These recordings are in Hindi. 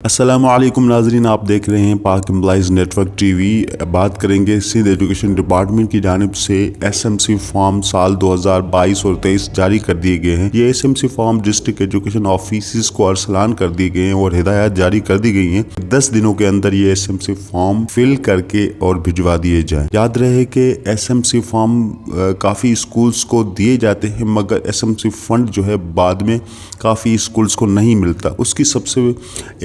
अस्सलामुअलैकुम नाजरीन, आप देख रहे हैं पाक एम्प्लॉइज़ नेटवर्क टीवी। बात करेंगे सिंध एजुकेशन डिपार्टमेंट की जानिब से एसएमसी फॉर्म साल 2022 और 23 जारी कर दिए गए हैं। ये SMC form district education office को अरसलान कर दिए गए हैं और हिदायत जारी कर दी गई हैं 10 दिनों के अंदर ये एसएमसी फॉर्म फिल करके और भिजवा दिए जाएँ। याद रहे कि एसएमसी फॉर्म काफ़ी स्कूल्स को दिए जाते हैं, मगर एसएमसी फंड जो है बाद में काफ़ी स्कूल्स को नहीं मिलता। उसकी सबसे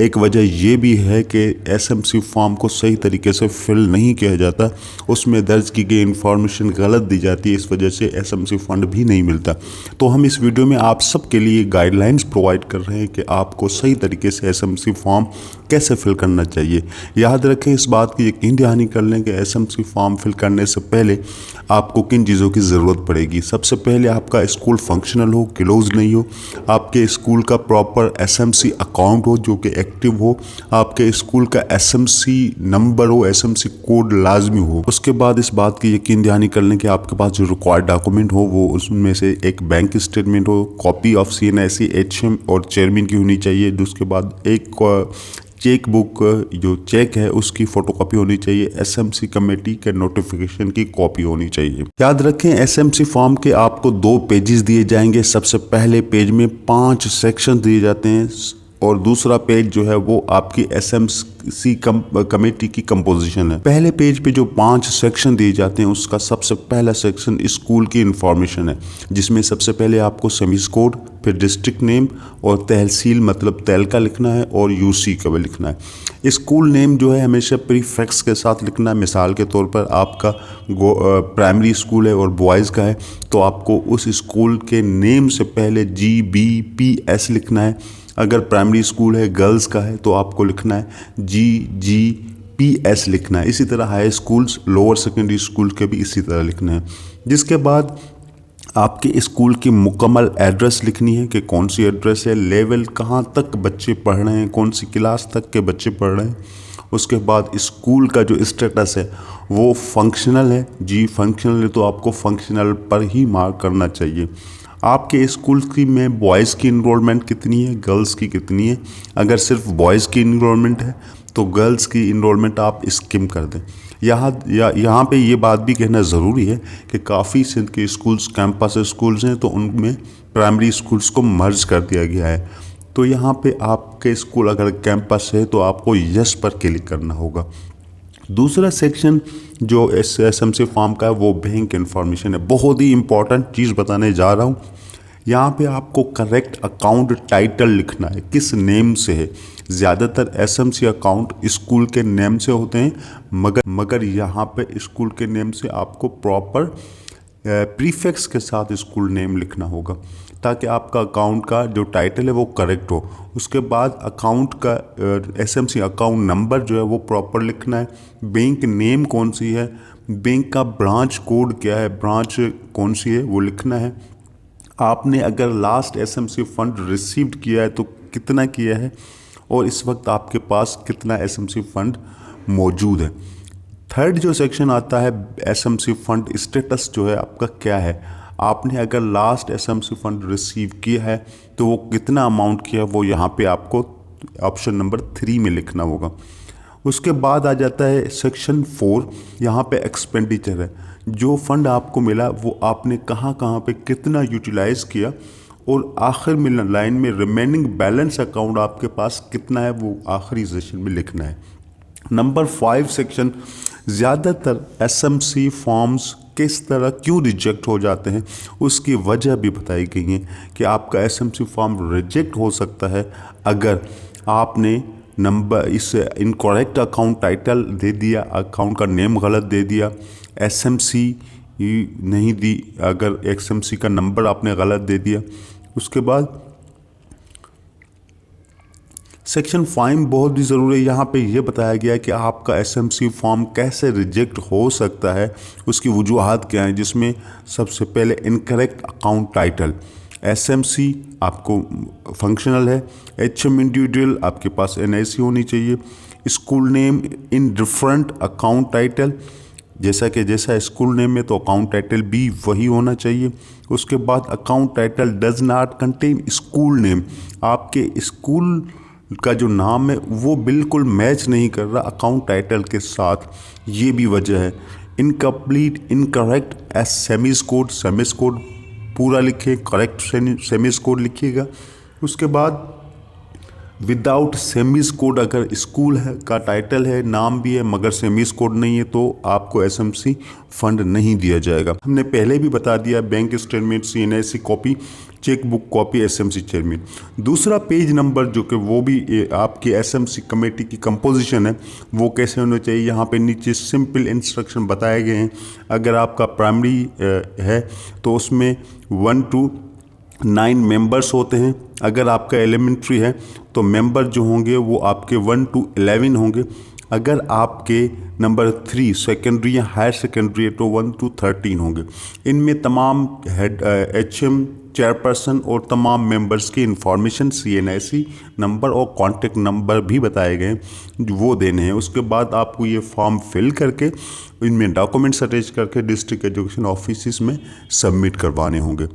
एक वजह ये भी है कि एसएमसी फॉर्म को सही तरीके से फिल नहीं किया जाता, उसमें दर्ज की गई इंफॉर्मेशन गलत दी जाती है, इस वजह से एसएमसी फंड भी नहीं मिलता। तो हम इस वीडियो में आप सब के लिए गाइडलाइंस प्रोवाइड कर रहे हैं कि आपको सही तरीके से एसएमसी फॉर्म कैसे फिल करना चाहिए। याद रखें, इस बात की यकीन दहानी कर लें कि एसएमसी फॉर्म फिल करने से पहले आपको किन चीज़ों की ज़रूरत पड़ेगी। सबसे पहले आपका स्कूल फंक्शनल हो, क्लोज नहीं हो, आपके स्कूल का प्रॉपर एसएमसी अकाउंट हो जो कि एक्टिव हो, आपके स्कूल का एसएमसी नंबर हो, एसएमसी कोड लाजमी हो। उसके बाद इस बात की यकीन दहानी कर लें कि आपके पास जो रिक्वायर्ड डॉक्यूमेंट हो वो उसमें से एक बैंक स्टेटमेंट हो, कॉपी ऑफ CNSE, HM और चेयरमैन की होनी चाहिए। उसके बाद एक चेक बुक, जो चेक है उसकी फोटोकॉपी होनी चाहिए, एसएमसी कमेटी के नोटिफिकेशन की कॉपी होनी चाहिए। याद रखें, एसएमसी फॉर्म के आपको 2 पेजेस दिए जाएंगे। सबसे पहले पेज में 5 सेक्शन दिए जाते हैं और दूसरा पेज जो है वो आपकी एसएमसी कमेटी की कंपोजिशन है। पहले पेज पे जो 5 सेक्शन दिए जाते हैं उसका सबसे पहला सेक्शन स्कूल की इंफॉर्मेशन है, जिसमें सबसे पहले आपको सेमिस कोड, फिर डिस्ट्रिक्ट नेम और तहसील मतलब तहलका लिखना है और यूसी का भी लिखना है। स्कूल नेम जो है हमेशा प्रीफिक्स के साथ लिखना है। मिसाल के तौर पर आपका प्राइमरी स्कूल है और बॉयज़ का है तो आपको उस स्कूल के नेम से पहले GBPS लिखना है। अगर प्राइमरी स्कूल है, गर्ल्स का है, तो आपको लिखना है GGPS लिखना है। इसी तरह high schools, lower secondary school के भी इसी तरह लिखना है। जिसके बाद आपके स्कूल की मुकम्मल एड्रेस लिखनी है कि कौन सी एड्रेस है, लेवल कहाँ तक बच्चे पढ़ रहे हैं, कौन सी क्लास तक के बच्चे पढ़ रहे हैं। उसके बाद स्कूल का जो स्टेटस है वो फंक्शनल है, जी फंक्शनल है तो आपको फंक्शनल पर ही मार्क करना चाहिए। आपके स्कूल की में बॉयज़ की इनरोलमेंट कितनी है, गर्ल्स की कितनी है। अगर सिर्फ बॉयज़ की इनरोलमेंट है तो गर्ल्स की इनरोलमेंट आप स्किम कर दें। यहाँ पे ये बात भी कहना ज़रूरी है कि काफ़ी सिंध के स्कूल्स कैंपस स्कूल्स हैं तो उनमें प्राइमरी स्कूल्स को मर्ज कर दिया गया है। तो यहाँ पे आपके स्कूल अगर कैंपस है तो आपको यस पर क्लिक करना होगा। दूसरा सेक्शन जो एसएमसी फॉर्म का है वो बैंक इंफॉर्मेशन है। बहुत ही इंपॉर्टेंट चीज़ बताने जा रहा हूँ। यहाँ पे आपको करेक्ट अकाउंट टाइटल लिखना है, किस नेम से है। ज़्यादातर एसएमसी अकाउंट स्कूल के नेम से होते हैं, मगर यहाँ पे स्कूल के नेम से आपको प्रॉपर प्रीफिक्स के साथ स्कूल नेम लिखना होगा ताकि आपका अकाउंट का जो टाइटल है वो करेक्ट हो। उसके बाद अकाउंट का एसएमसी अकाउंट नंबर जो है वो प्रॉपर लिखना है। बैंक नेम कौन सी है, बैंक का ब्रांच कोड क्या है, ब्रांच कौन सी है वो लिखना है। आपने अगर लास्ट एसएमसी फंड रिसीव्ड किया है तो कितना किया है और इस वक्त आपके पास कितना एसएमसी फंड मौजूद है। थर्ड जो सेक्शन आता है एसएमसी फंड स्टेटस जो है आपका क्या है। आपने अगर लास्ट एसएमसी फंड रिसीव किया है तो वो कितना अमाउंट किया वो यहाँ पे आपको ऑप्शन नंबर 3 में लिखना होगा। उसके बाद आ जाता है सेक्शन 4, यहाँ पे एक्सपेंडिचर है। जो फंड आपको मिला वो आपने कहाँ कहाँ पे कितना यूटिलाइज़ किया और आखिर में लाइन में रिमेनिंग बैलेंस अकाउंट आपके पास कितना है वो आखिरी सेक्शन में लिखना है। नंबर 5 सेक्शन, ज़्यादातर एसएमसी फॉर्म्स किस तरह क्यों रिजेक्ट हो जाते हैं उसकी वजह भी बताई गई है कि आपका एसएमसी फॉर्म रिजेक्ट हो सकता है अगर आपने नंबर इस इनकरेक्ट अकाउंट टाइटल दे दिया, अकाउंट का नेम गलत दे दिया, एसएमसी नहीं दी, अगर एसएमसी का नंबर आपने गलत दे दिया। उसके बाद सेक्शन 5 बहुत ही ज़रूरी है। यहाँ पे ये बताया गया है कि आपका एसएमसी फॉर्म कैसे रिजेक्ट हो सकता है, उसकी वजूहात क्या हैं, जिसमें सबसे पहले इनकरेक्ट अकाउंट टाइटल। एसएमसी आपको फंक्शनल है, HM इंडिविजुअल आपके पास NIC होनी चाहिए। School name in different account title, जैसा स्कूल नेम में तो अकाउंट टाइटल भी वही होना चाहिए। उसके बाद account title does not contain school name, आपके स्कूल का जो नाम है वो बिल्कुल मैच नहीं कर रहा अकाउंट टाइटल के साथ, ये भी वजह है। Incomplete, incorrect as semis code पूरा लिखिए, करेक्ट सेमीज कोड लिखिएगा। उसके बाद विदाउट सेमीज कोड, अगर स्कूल है का टाइटल है, नाम भी है, मगर सेमीज कोड नहीं है, तो आपको एसएमसी फंड नहीं दिया जाएगा। हमने पहले भी बता दिया, bank statement, CNIC copy, cheque book copy, SMC chairman. दूसरा पेज नंबर जो कि वो भी आपकी एसएमसी कमेटी की कंपोजिशन है वो कैसे होना चाहिए, यहाँ पे नीचे सिंपल इंस्ट्रक्शन बताए गए हैं। अगर आपका प्राइमरी है तो उसमें 1 to 9 मेंबर्स होते हैं। अगर आपका एलिमेंट्री है तो मेंबर जो होंगे वो आपके 1 to 11 होंगे। अगर आपके नंबर 3 सेकेंडरी या हायर सेकेंडरी है तो 1 to 13 होंगे। इनमें तमाम हेड एचएम, चेयरपर्सन और तमाम मेंबर्स की इंफॉर्मेशन, सीएनआईसी नंबर और कॉन्टेक्ट नंबर भी बताए गए हैं, वो देने हैं। उसके बाद आपको ये फॉर्म फिल करके इनमें डॉक्यूमेंट्स अटैच करके डिस्ट्रिक्ट एजुकेशन ऑफिस में सबमिट करवाने होंगे।